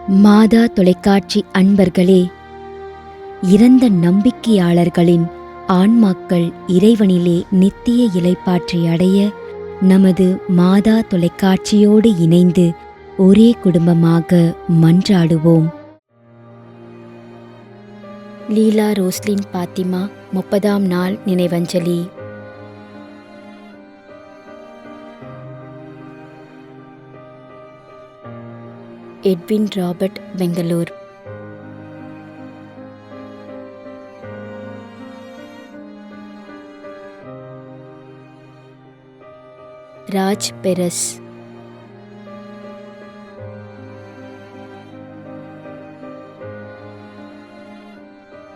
மாதா தொலைக்காட்சி அன்பர்களே, இறந்த நம்பிக்கையாளர்களின் ஆன்மாக்கள் இறைவனிலே நித்திய இளைப்பாற்றி அடைய நமது மாதா தொலைக்காட்சியோடு இணைந்து ஒரே குடும்பமாக மன்றாடுவோம். லீலா ரோஸ்லின் பாத்திமா 30ஆம் நாள் நினைவஞ்சலி. Edwin Robert, Bangalore. Raj Peres.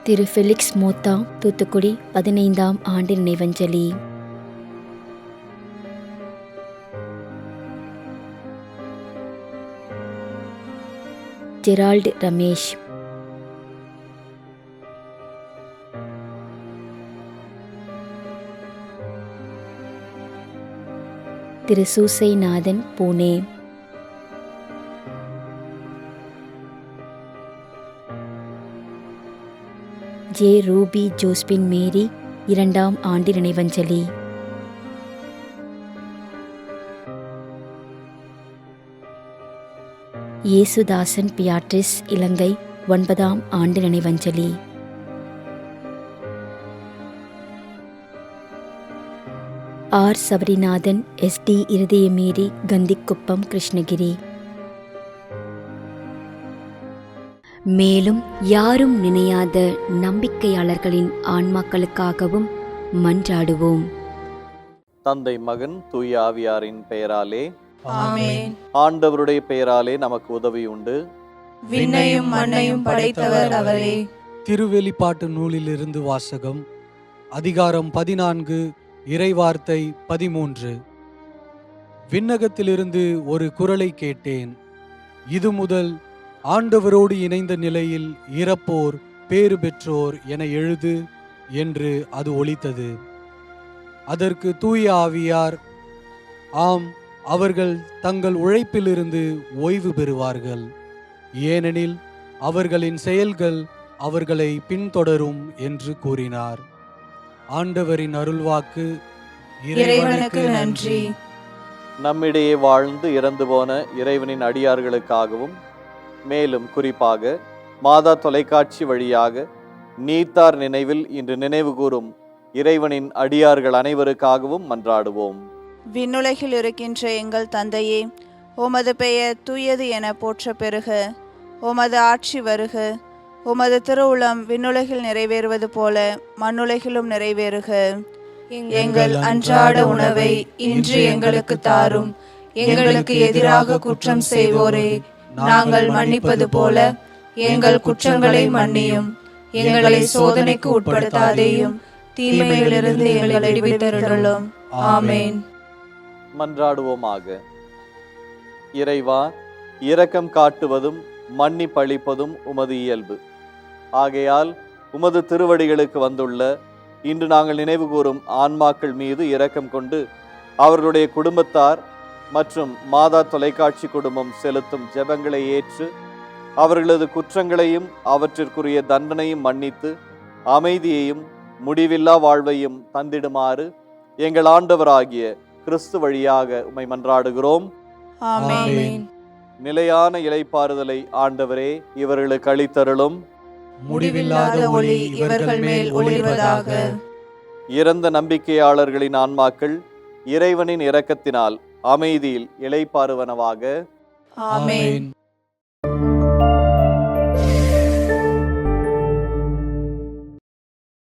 Thiru Felix Motha, Thoothukudi, 15ஆம் ஆண்டு நினைவஞ்சலி. Gerald Ramesh. Thiru Susainathan, Pune. J Ruby Josephine Mary, 2ஆம் ஆண்டு நினைவஞ்சலி. இயேசுதாசன் பியாட்ரிஸ், இலங்கை, 9ஆம் ஆண்டு நினைவஞ்சலி. R Sabarinathan, SD Irudayamary, Kandikuppam, Krishnagiri. மேலும் யாரும் நினையாத நம்பிக்கையாளர்களின் ஆன்மாக்களுக்காகவும் மன்றாடுவோம். தந்தை, மகன், தூய ஆவியாரின் பெயராலே ஆமென். ஆண்டவருடைய பெயராலே நமக்கு உதவி உண்டு. விண்ணையும் மண்ணையும் படைத்தவர் அவரே. திருவெளிப்பாட்டு நூலிலிருந்து வாசகம். அதிகாரம் 14, இறைவார்த்தை 13. விண்ணகத்திலிருந்து ஒரு குரலை கேட்டேன். இது முதல் ஆண்டவரோடு இணைந்த நிலையில் இறப்போர் பேறு பெற்றோர் என எழுது என்று அது ஒலித்தது. அதற்கு தூய ஆவியார், ஆம், அவர்கள் தங்கள் உழைப்பிலிருந்து ஓய்வு பெறுவார்கள், ஏனெனில் அவர்களின் செயல்கள் அவர்களை பின்தொடரும் என்று கூறினார். ஆண்டவரின் அருள்வாக்கு. இறைவனுக்கு நன்றி. நம்மிடையே வாழ்ந்து இறந்து போன இறைவனின் அடியார்களுக்காகவும், மேலும் குறிப்பாக மாதா தொலைக்காட்சி வழியாக நீத்தார் நினைவில் இன்று நினைவு கூறும் இறைவனின் அடியார்கள் அனைவருக்காகவும் மன்றாடுவோம். விண்ணுலகில் இருக்கின்ற எங்கள் தந்தையே, உமது பெயர் தூயது என போற்ற பெறுக. உமது ஆட்சி வருக. உமது திருவுளம் விண்ணுலகில் நிறைவேறுவது போல மண்ணுலகிலும் நிறைவேறுக. எங்கள் அன்றாட உணவை இன்று எங்களுக்கு தாரும். எங்களுக்கு எதிராக குற்றம் செய்வோரே நாங்கள் மன்னிப்பது போல எங்கள் குற்றங்களை மன்னியும். எங்களை சோதனைக்கு உட்படுத்தாதேயும், தீமையிலிருந்து எங்களை விடுவித்தருளும். ஆமென். மன்றாடுவோமாக. இறைவா, இரக்கம் காட்டுவதும் மன்னிப்பளிப்பதும் உமது இயல்பு. ஆகையால் உமது திருவடிகளுக்கு வந்துள்ள இன்று நாங்கள் நினைவு கூறும் ஆன்மாக்கள் மீது இரக்கம் கொண்டு அவர்களுடைய குடும்பத்தார் மற்றும் மாதா தொலைக்காட்சி குடும்பம் செலுத்தும் ஜெபங்களை ஏற்று அவர்களது குற்றங்களையும் அவற்றிற்குரிய தண்டனையும் மன்னித்து அமைதியையும் முடிவில்லா வாழ்வையும் தந்திடுமாறு எங்கள் ஆண்டவராகிய கிறிஸ்து வழியாக உம்மை மன்றாடுகிறோம். ஆமென். நிலையான இளைப்பாறுதலை ஆண்டவரே இவர்களுக்கு அளித்தருளும். முடிவில்லாத ஒளி இவர்கள் மேல் ஒளிர்வதாக. இறந்த நம்பிக்கையாளர்களின் ஆன்மாக்கள் இறைவனின் இரக்கத்தினால் அமைதியில் இளைப்பாறுவனவாக. ஆமென்.